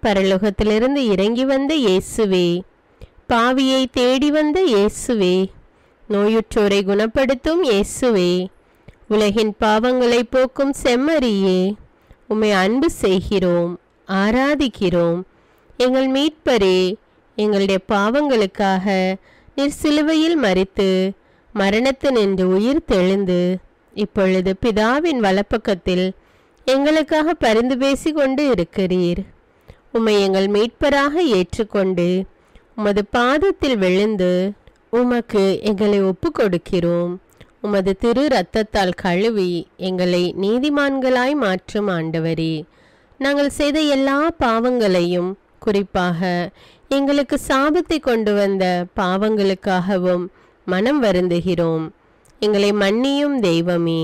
பரலோகத்திலிருந்து இறங்கி வந்த இயேசுவே, பாவியை தேடி வந்த இயேசுவே, நோயுற்றோரை குணப்படுத்தும் இயேசுவே, உலகின் பாவங்களை போக்கும் செம்மறியே, உம்மை அன்பு செய்கிறோம், ஆராதிக்கிறோம். எங்கள் மீட்பரே, எங்களுடைய பாவங்களுக்காக நீர் சிலுவையில் மரித்து மரணத்தினின்று உயிர் தெழுந்து இப்பொழுது பிதாவின் வலப்பக்கத்தில் எங்களுக்காக பரிந்து பேசி கொண்டு இருக்கிறீர். உம்மை எங்கள் மீட்பராக ஏற்றுக்கொண்டு உமது பாதத்தில் விழுந்து உமக்கு எங்களை ஒப்பு கொடுக்கிறோம். உமது திரு இரத்தத்தால் கழுவி எங்களை நீதிமான்களாய் மாற்றும் ஆண்டவரே, நாங்கள் செய்த எல்லா பாவங்களையும், குறிப்பாக எங்களுக்கு சாபத்தை கொண்டு வந்த பாவங்களுக்காகவும் மனம் வருந்துகிறோம். எங்களை மன்னியும் தெய்வமே,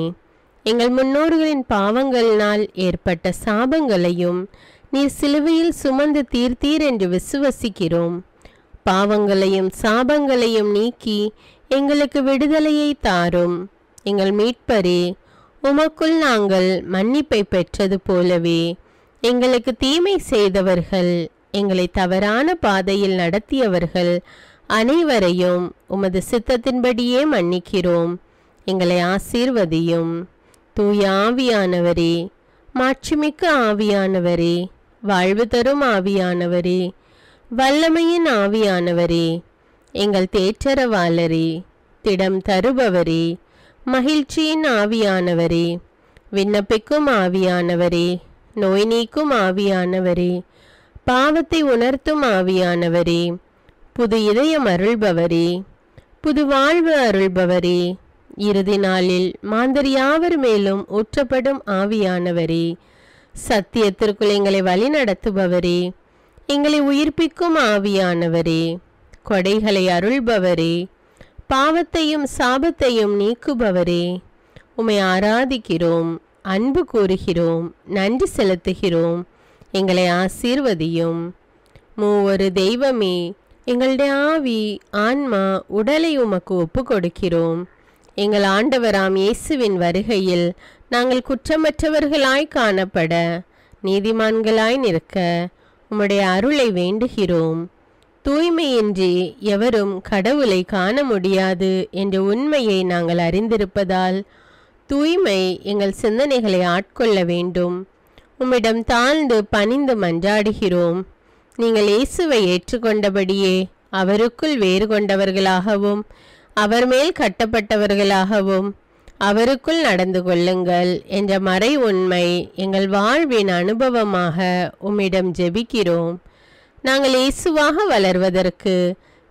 எங்கள் முன்னோர்களின் பாவங்களினால் ஏற்பட்ட சாபங்களையும் நீர் சிலுவையில் சுமந்து தீர்த்தீர் என்று விசுவசிக்கிறோம். பாவங்களையும் சாபங்களையும் நீக்கி எங்களுக்கு விடுதலையை தாரும். எங்கள் மீட்பரே, உமக்குள் நாங்கள் மன்னிப்பை பெற்றது போலவே எங்களுக்கு தீமை செய்தவர்கள், எங்களை தவறான பாதையில் நடத்தியவர்கள் அனைவரையும் உமது சித்தத்தின்படியே மன்னிக்கிறோம். எங்களை ஆசீர்வதியும். தூய ஆவியானவரே, மாட்சிமிக்க ஆவியானவரே, வாழ்வு தரும் ஆவியானவரே, வல்லமையின் ஆவியானவரே, எங்கள் தேற்றரவாளரே, திடம் தருபவரே, மகிழ்ச்சியின் ஆவியானவரே, விண்ணப்பிக்கும் ஆவியானவரே, நோய் நீக்கும் ஆவியானவரே, பாவத்தை உணர்த்தும் ஆவியானவரே, புது இதயம் அருள்பவரே, புது வாழ்வு அருள்பவரே, இறுதி நாளில் மாந்தர் யாவர் மேலும் ஊற்றப்படும் ஆவியானவரே, சத்தியத்திற்குள் எங்களை வழிநடத்துபவரே, எங்களை உயிர்ப்பிக்கும் ஆவியானவரே, கொடைகளை அருள்பவரே, பாவத்தையும் சாபத்தையும் நீக்குபவரே, உம்மை ஆராதிக்கிறோம், அன்பு கூறுகிறோம், நன்றி செலுத்துகிறோம். எங்களை ஆசீர்வதியும். மூவொரு தெய்வமே, எங்களுடைய ஆவி, ஆன்மா, உடலை உமக்கு ஒப்பு கொடுக்கிறோம். எங்கள் ஆண்டவராம் இயேசுவின் வருகையில் நாங்கள் குற்றமற்றவர்களாய் காணப்பட, நீதிமான்களாய் நிற்க உம்முடைய அருளை வேண்டுகிறோம். தூய்மையின்றி எவரும் கடவுளை காண முடியாது என்ற உண்மையை நாங்கள் அறிந்திருப்பதால் தூய்மை எங்கள் சிந்தனைகளை ஆட்கொள்ள வேண்டும். உம்மிடம் தாழ்ந்து பணிந்து மன்றாடுகிறோம். நீங்கள் இயேசுவை ஏற்றுக்கொண்டபடியே அவருக்குள் வேறு கொண்டவர்களாகவும் அவர் மேல் கட்டப்பட்டவர்களாகவும் அவருக்குள் நடந்து கொள்ளுங்கள் என்ற மறை உண்மை எங்கள் வாழ்வின் அனுபவமாக உம்மிடம் ஜெபிக்கிறோம். நாங்கள் இயேசுவாக வளர்வதற்கு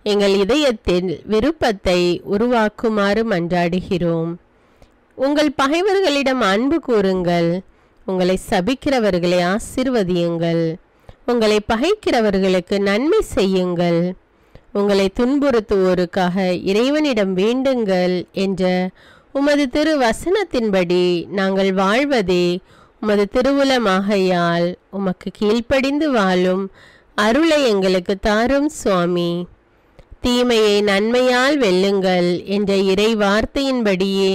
எங்கள் இதயத்தில் விருப்பத்தை உருவாக்குமாறு மன்றாடுகிறோம். உங்கள் பகைவர்களிடம் அன்பு கூறுங்கள், உங்களை சபிக்கிறவர்களை ஆசீர்வதியுங்கள், உங்களை பகைக்கிறவர்களுக்கு நன்மை செய்யுங்கள், உங்களை துன்புறுத்துவோருக்காக இறைவனிடம் வேண்டுங்கள் என்ற உமது திரு வசனத்தின்படி நாங்கள் வாழ்வதே உமது திருவுலமாகையால் உமக்கு கீழ்ப்படிந்து வாழும் அருளை எங்களுக்கு தாரும் சுவாமி. தீமையை நன்மையால் வெல்லுங்கள் என்ற இறை வார்த்தையின்படியே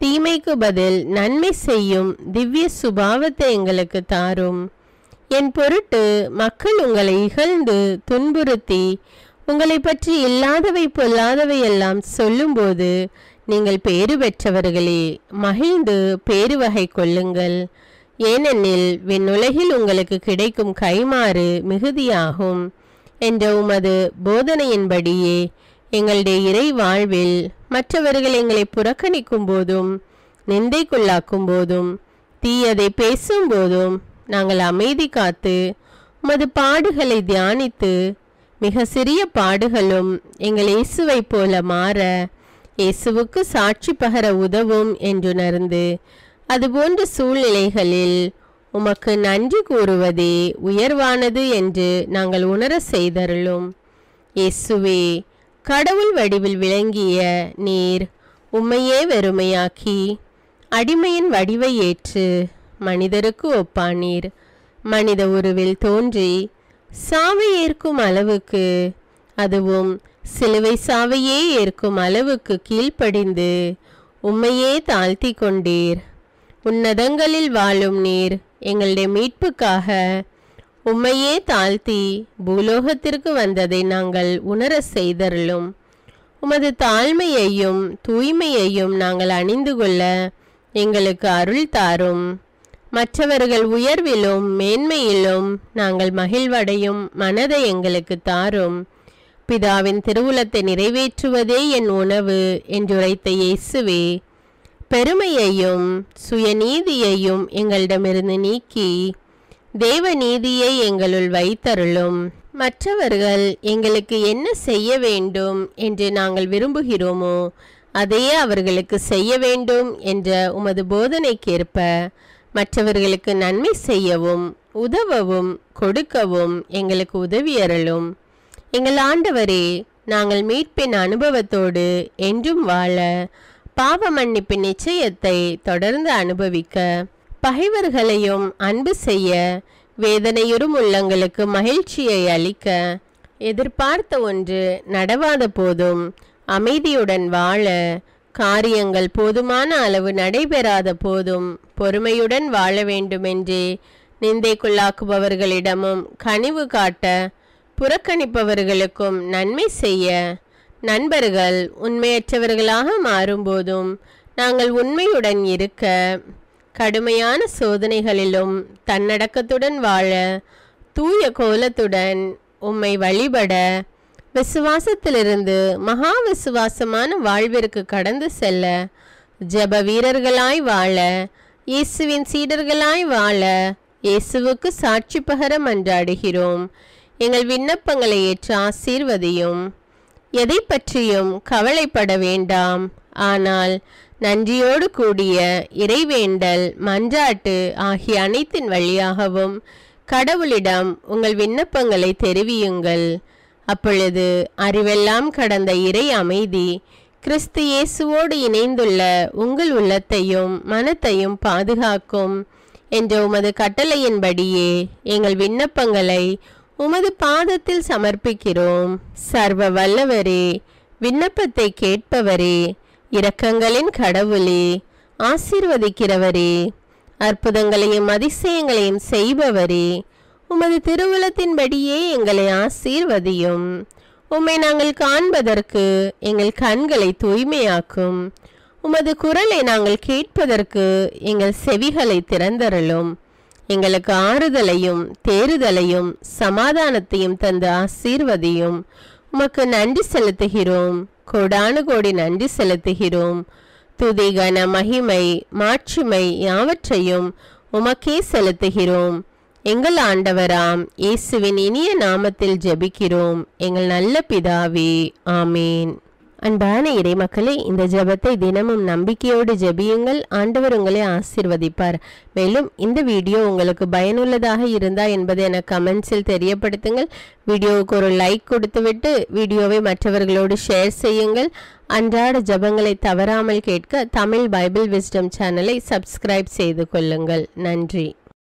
தீமைக்கு பதில் நன்மை செய்யும் திவ்ய சுபாவத்தை எங்களுக்கு தாரும். என் பொருட்டு மக்கள் உங்களை இகழ்ந்து துன்புறுத்தி உங்களை பற்றி இல்லாதவை பொல்லாதவை எல்லாம் சொல்லும்போது நீங்கள் பேறு பெற்றவர்களே, மகிழ்ந்து பேருவகை கொள்ளுங்கள். ஏனெனில் விண்ணுலகில் உங்களுக்கு கிடைக்கும் கைமாறு மிகுதியாகும் என்ற உமது போதனையின்படியே எங்களுடைய இறை வாழ்வில் மற்றவர்கள் எங்களை புறக்கணிக்கும் போதும் நிந்தைக்குள்ளாக்கும் போதும் தீயதை பேசும்போதும் நாங்கள் அமைதி காத்து உமது பாடுகளை தியானித்து மிக சிறிய பாடுகளும் எங்கள் இயேசுவை போல மாற இயேசுவுக்கு சாட்சி பகர உதவும் என்றுணர்ந்து அதுபோன்ற சூழ்நிலைகளில் உமக்கு நன்றி கூறுவதே உயர்வானது என்று நாங்கள் உணர செய்தருளும். இயேசுவே, கடவுள் வடிவில் விளங்கிய நீர் உம்மையே வெறுமையாக்கி அடிமையின் வடிவை ஏற்று மனிதருக்கு ஒப்பானீர். மனித உருவில் தோன்றி சாவை ஏற்கும் அளவுக்கு, அதுவும் சிலுவை சாவையே ஏற்கும் அளவுக்கு கீழ்ப்படிந்து உம்மையே தாழ்த்தி கொண்டீர். உன்னதங்களில் வாழும் நீர் எங்களுடைய மீட்புக்காக உம்மையே தாழ்த்தி பூலோகத்திற்கு வந்ததை நாங்கள் உணர செய்தருளும். உமது தாழ்மையையும் தூய்மையையும் நாங்கள் அணிந்து கொள்ள எங்களுக்கு அருள் தாரும். மற்றவர்கள் உயர்விலும் மேன்மையிலும் நாங்கள் மகிழ்வடையும் மனதை எங்களுக்கு தாரும். பிதாவின் திருவுலத்தை நிறைவேற்றுவதே என் உணவு என்றுரைத்த இயேசுவே, பெருமையையும் சுயநீதியையும் எங்களிடமிருந்து நீக்கி தேவ நீதியை எங்களுள் வைத்தருளும். மற்றவர்கள் எங்களுக்கு என்ன செய்ய வேண்டும் என்று நாங்கள் விரும்புகிறோமோ அதையே அவர்களுக்கு செய்ய வேண்டும் என்ற உமது போதனைக்கேற்ப மற்றவர்களுக்கு நன்மை செய்யவும் உதவவும் கொடுக்கவும் எங்களுக்கு உதவியருளும். எங்கள் ஆண்டவரே, நாங்கள் மீட்பின் அனுபவத்தோடு என்றும் வாழ, பாவ மன்னிப்பின் நிச்சயத்தை தொடர்ந்து அனுபவிக்க, பகைவர்களையும் அன்பு செய்ய, வேதனையுறும் உள்ளங்களுக்கு மகிழ்ச்சியை அளிக்க, எதிர்பார்த்த ஒன்று நடவாத போதும் அமைதியுடன் வாழ, காரியங்கள் போதுமான அளவு நடைபெறாத போதும் பொறுமையுடன் வாழ வேண்டுமென்றே நிந்தைக்குள்ளாக்குபவர்களிடமும் கனிவு காட்ட, புறக்கணிப்பவர்களுக்கும் நன்மை செய்ய, நண்பர்கள் உண்மையற்றவர்களாக மாறும்போதும் நாங்கள் உண்மையுடன் இருக்க, கடுமையான சோதனைகளிலும் தன்னடக்கத்துடன் வாழ, தூய கோலத்துடன் உம்மை வழிபட, விசுவாசத்திலிருந்து மகா விசுவாசமான வாழ்விற்கு கடந்து செல்ல, ஜெப வீரர்களாய் வாழ, இயேசுவின் சீடர்களாய் வாழ, இயேசுவுக்கு சாட்சி பகர மன்றாடுகிறோம். எங்கள் விண்ணப்பங்களை ஏற்று ஆசீர்வதியும். எதை பற்றியும் கவலைப்பட வேண்டாம். ஆனால் நன்றியோடு கூடிய இறைவேண்டல், மன்றாட்டு ஆகிய அனைத்தின் வழியாகவும் கடவுளிடம் உங்கள் விண்ணப்பங்களை தெரிவியுங்கள். அப்பொழுது அறிவெல்லாம் கடந்த இறை அமைதி கிறிஸ்து இயேசுவோடு இணைந்துள்ள உங்கள் உள்ளத்தையும் மனத்தையும் பாதுகாக்கும் என்ற உமது கட்டளையின்படியே எங்கள் விண்ணப்பங்களை உமது பாதத்தில் சமர்ப்பிக்கிறோம். சர்வ வல்லவரே, விண்ணப்பத்தை கேட்பவரே, இரக்கங்களின் கடவுளே, ஆசீர்வதிக்கிறவரே, அற்புதங்களையும் அதிசயங்களையும் செய்பவரே, உமது திருவுளத்தின்படியே எங்களை ஆசீர்வதியும். உம்மை நாங்கள் காண்பதற்கு எங்கள் கண்களை தூய்மையாக்கும். உமது குரலை நாங்கள் கேட்பதற்கு எங்கள் செவிகளை திறந்தருளும். எங்களுக்கு ஆறுதலையும் தேறுதலையும் சமாதானத்தையும் தந்து ஆசீர்வதியும். உமக்கு நன்றி செலுத்துகிறோம், கோடானு கோடி நன்றி செலுத்துகிறோம். துதி, கன, மகிமை, மாட்சிமை யாவற்றையும் உமக்கே செலுத்துகிறோம். எங்கள் ஆண்டவராம் இயேசுவின் இனிய நாமத்தில் ஜெபிக்கிறோம் எங்கள் நல்ல பிதாவே, ஆமீன். அன்பான இறைமக்களே, இந்த ஜெபத்தை தினமும் நம்பிக்கையோடு ஜெபியுங்கள். ஆண்டவர் உங்களை ஆசீர்வதிப்பார். மேலும் இந்த வீடியோ உங்களுக்கு பயனுள்ளதாக இருந்தா என்பதை எனக்கு கமெண்ட்ஸில் தெரியப்படுத்துங்கள். வீடியோவுக்கு ஒரு லைக் கொடுத்துவிட்டு வீடியோவை மற்றவர்களோடு ஷேர் செய்யுங்கள். அன்றாட ஜெபங்களை தவறாமல் கேட்க தமிழ் பைபிள் விஸ்டம் சேனலை சப்ஸ்கிரைப் செய்து கொள்ளுங்கள். நன்றி.